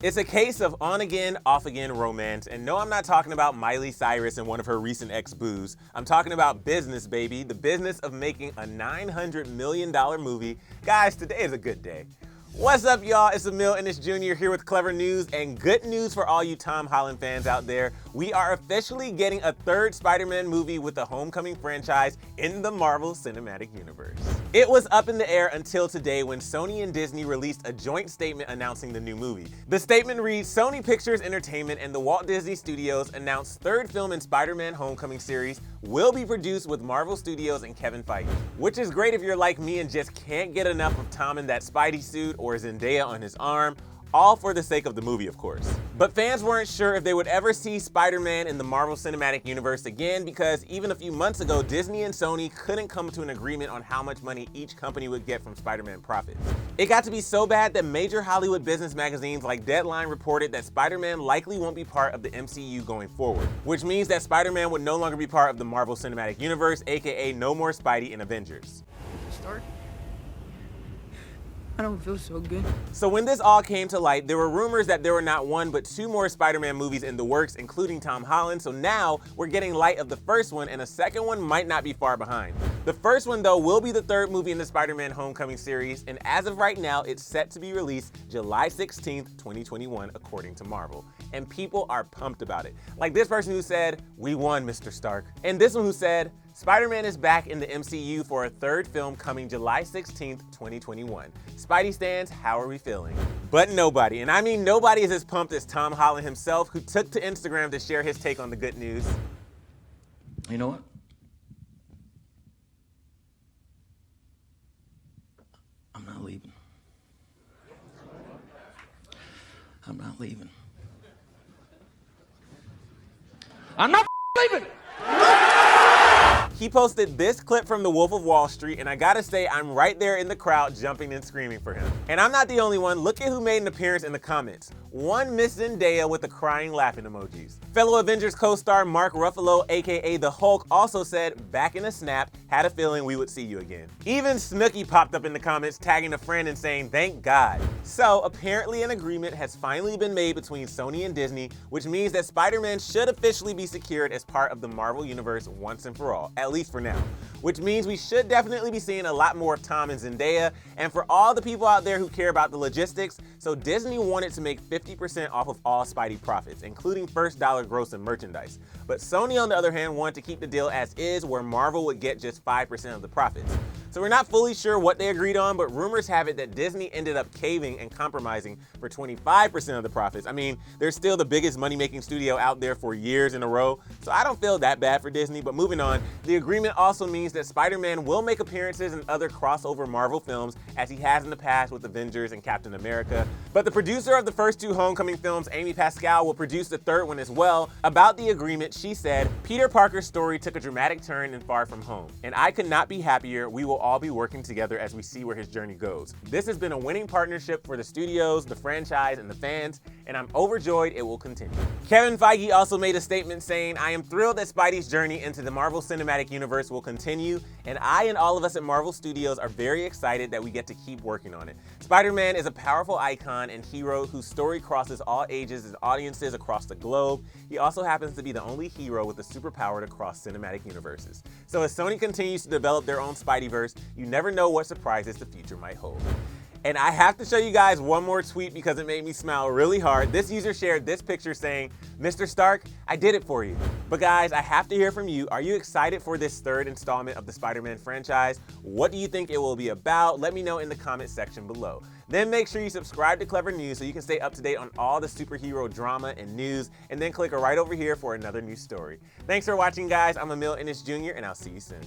It's a case of on-again, off-again romance, and no, I'm not talking about Miley Cyrus and one of her recent ex-boos. I'm talking about business, baby, the business of making a $900 million movie. Guys, today is a good day. What's up, y'all? It's Emile Ennis Jr. here with Clevver News, and good news for all you Tom Holland fans out there. We are officially getting a third Spider-Man movie with the Homecoming franchise in the Marvel Cinematic Universe. It was up in the air until today when Sony and Disney released a joint statement announcing the new movie. The statement reads, Sony Pictures Entertainment and the Walt Disney Studios announced third film in Spider-Man Homecoming series will be produced with Marvel Studios and Kevin Feige. Which is great if you're like me and just can't get enough of Tom in that Spidey suit or Zendaya on his arm, all for the sake of the movie, of course. But fans weren't sure if they would ever see Spider-Man in the Marvel Cinematic Universe again because even a few months ago, Disney and Sony couldn't come to an agreement on how much money each company would get from Spider-Man profits. It got to be so bad that major Hollywood business magazines like Deadline reported that Spider-Man likely won't be part of the MCU going forward, which means that Spider-Man would no longer be part of the Marvel Cinematic Universe, aka no more Spidey in Avengers. Start? I don't feel so good. So when this all came to light, there were rumors that there were not one but two more Spider-Man movies in the works, including Tom Holland, so now we're getting light of the first one and a second one might not be far behind. The first one though will be the third movie in the Spider-Man Homecoming series, and as of right now, it's set to be released July 16th, 2021, according to Marvel. And people are pumped about it. Like this person who said, "We won, Mr. Stark." And this one who said, Spider-Man is back in the MCU for a third film coming July 16th, 2021. Spidey stans, how are we feeling? But nobody, and I mean nobody, is as pumped as Tom Holland himself, who took to Instagram to share his take on the good news. You know what? I'm not leaving. I'm not leaving. I'm not leaving! He posted this clip from The Wolf of Wall Street, and I gotta say, I'm right there in the crowd jumping and screaming for him. And I'm not the only one. Look at who made an appearance in the comments. One Miss Zendaya with the crying laughing emojis. Fellow Avengers co-star Mark Ruffalo, aka the Hulk, also said, "Back in a snap, had a feeling we would see you again." Even Snooki popped up in the comments tagging a friend and saying, "Thank God." So apparently an agreement has finally been made between Sony and Disney, which means that Spider-Man should officially be secured as part of the Marvel Universe once and for all, at least for now. Which means we should definitely be seeing a lot more of Tom and Zendaya. And for all the people out there who care about the logistics, so Disney wanted to make 50% off of all Spidey profits, including first dollar gross and merchandise. But Sony, on the other hand, wanted to keep the deal as is, where Marvel would get just 5% of the profits. So we're not fully sure what they agreed on, but rumors have it that Disney ended up caving and compromising for 25% of the profits. I mean, they're still the biggest money-making studio out there for years in a row, so I don't feel that bad for Disney. But moving on, the agreement also means that Spider-Man will make appearances in other crossover Marvel films, as he has in the past with Avengers and Captain America. But the producer of the first two Homecoming films, Amy Pascal, will produce the third one as well. About the agreement, she said, "Peter Parker's story took a dramatic turn in Far From Home, and I could not be happier. We will all be working together as we see where his journey goes. This has been a winning partnership for the studios, the franchise, and the fans, and I'm overjoyed it will continue." Kevin Feige also made a statement saying, "I am thrilled that Spidey's journey into the Marvel Cinematic Universe will continue, and I and all of us at Marvel Studios are very excited that we get to keep working on it. Spider-Man is a powerful icon and hero whose story crosses all ages and audiences across the globe. He also happens to be the only hero with a superpower to cross cinematic universes. So as Sony continues to develop their own Spideyverse, you never know what surprises the future might hold." And I have to show you guys one more tweet because it made me smile really hard. This user shared this picture saying, "Mr. Stark, I did it for you." But guys, I have to hear from you. Are you excited for this third installment of the Spider-Man franchise? What do you think it will be about? Let me know in the comment section below. Then make sure you subscribe to Clevver News so you can stay up to date on all the superhero drama and news, and then click right over here for another news story. Thanks for watching, guys. I'm Emile Ennis Jr., and I'll see you soon.